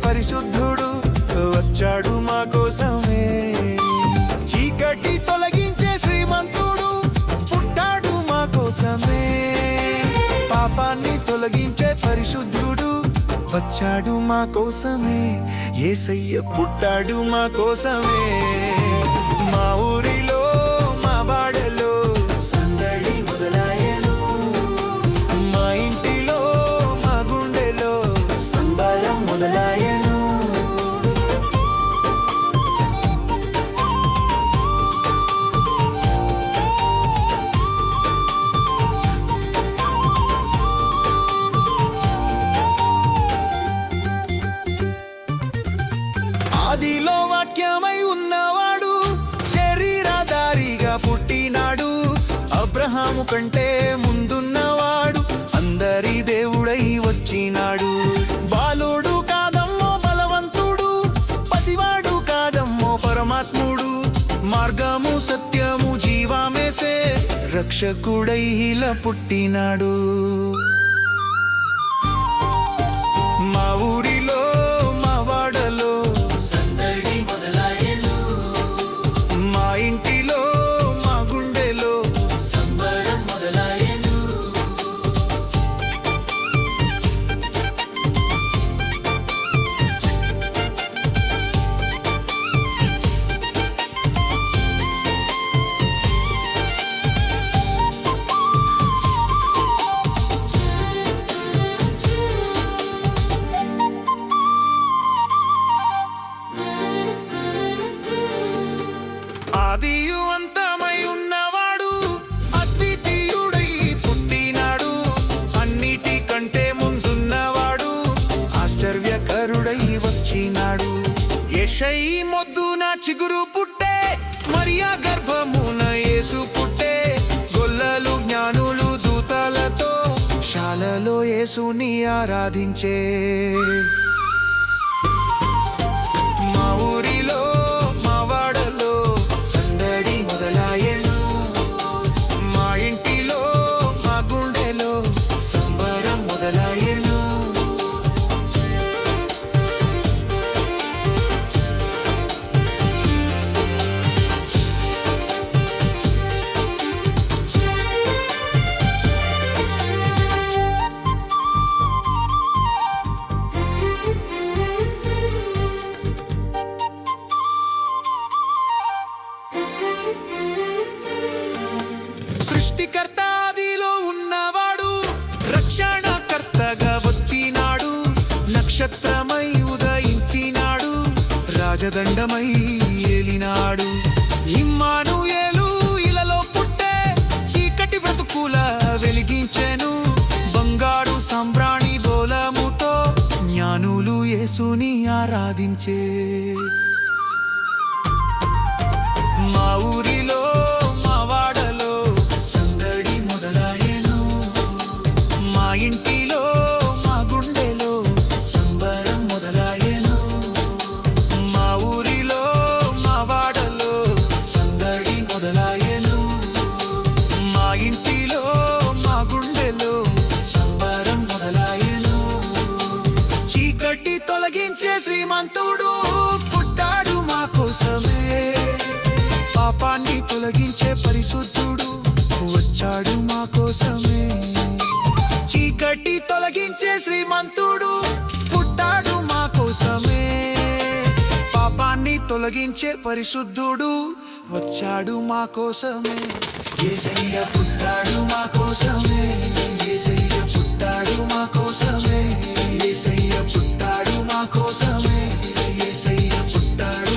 పరిశుద్ధుడు వచ్చాడు మా కోసమే. చీకటి తొలగించే శ్రీమంతుడు పుట్టాడు మా కోసమే. పాపాన్ని తొలగించే పరిశుద్ధుడు వచ్చాడు మా కోసమే. యేసయ్య పుట్టాడు మా కోసమే. మా ఊరిలో మా వాడలో సందడి మొదలాయను. మా ఇంటిలో మా గుండెలో సంబరం మొదలాయను. ఆదిలో వాక్యమై ఉన్నవాడు శరీరధారిగా పుట్టినాడు. అబ్రహాము కంటే ముందున్నవాడు అందరి దేవుడై వచ్చినాడు. బాలుడు కాదమ్మో బలవంతుడు, పసివాడు కాదమ్మో పరమాత్ముడు. మార్గము సత్యము జీవమేసే రక్షకుడై ఇలా పుట్టినాడు. మా ఊరిలో మా వాడలో సందడి మొదలాయను. మా ఇంటిలో మా గుండెలో సంబరం మొదలాయను. ఆదియు అంతమై ఉన్నవాడు అద్వితీయుడై పుట్టినాడు. అన్నిటికంటే ముందున్నవాడు ఆశ్చర్యకరుడై వచ్చినాడు. యెషయి మొద్దున చిగురు పుట్టే, మరియా గర్భమున యేసు పుట్టే. గొల్లలు జ్ఞానులు దూతలతో శాలలో యేసుని ఆరాధించే. మా ఊరిలో మా వాడలో సందడి మొదలాయను. మా ఇంటిలో మా గుండెలో సంబరం మొదలాయను. సృష్టికర్త ఆదిలో ఉన్నవాడు రక్షణకర్తగా వచ్చినాడు. నక్షత్రమై ఉదయించినాడు, రాజదండమై ఏలినాడు. ఇమ్మానుయేలు ఇలలో పుట్టే, చీకటి బ్రతుకుల వెలిగించెను. బంగారు సాంబ్రాణి బోలముతో జ్ఞానులు యేసుని ఆరాధించే. మా ఊరిలో మా వాడలో సందడి మొదలాయను. మా ఇంటిలో మా గుండెలో సంబరం మొదలాయను. మా ఊరిలో మా వాడలో సందడి మొదలాయను. మా ఇంటిలో మా గుండెలో సంబరం మొదలాయను. చీకటి తొలగించే శ్రీమంతుడు పుట్టాడు మా కోసమే. పాపాన్ని తొలగించే పరిశుద్ధుడు వచ్చాడు మా కోసమే. చీకటి తొలగించే శ్రీమంతుడు పుట్టాడు మా కోసమే. పాపాన్ని తొలగించే పరిశుద్ధుడు వచ్చాడు మా కోసమే. యేసయ్య పుట్టాడు మా కోసమే. యేసయ్య పుట్టాడు మా కోసమే. యేసయ్య పుట్టాడు మా కోసమే. యేసయ్య పుట్టాడు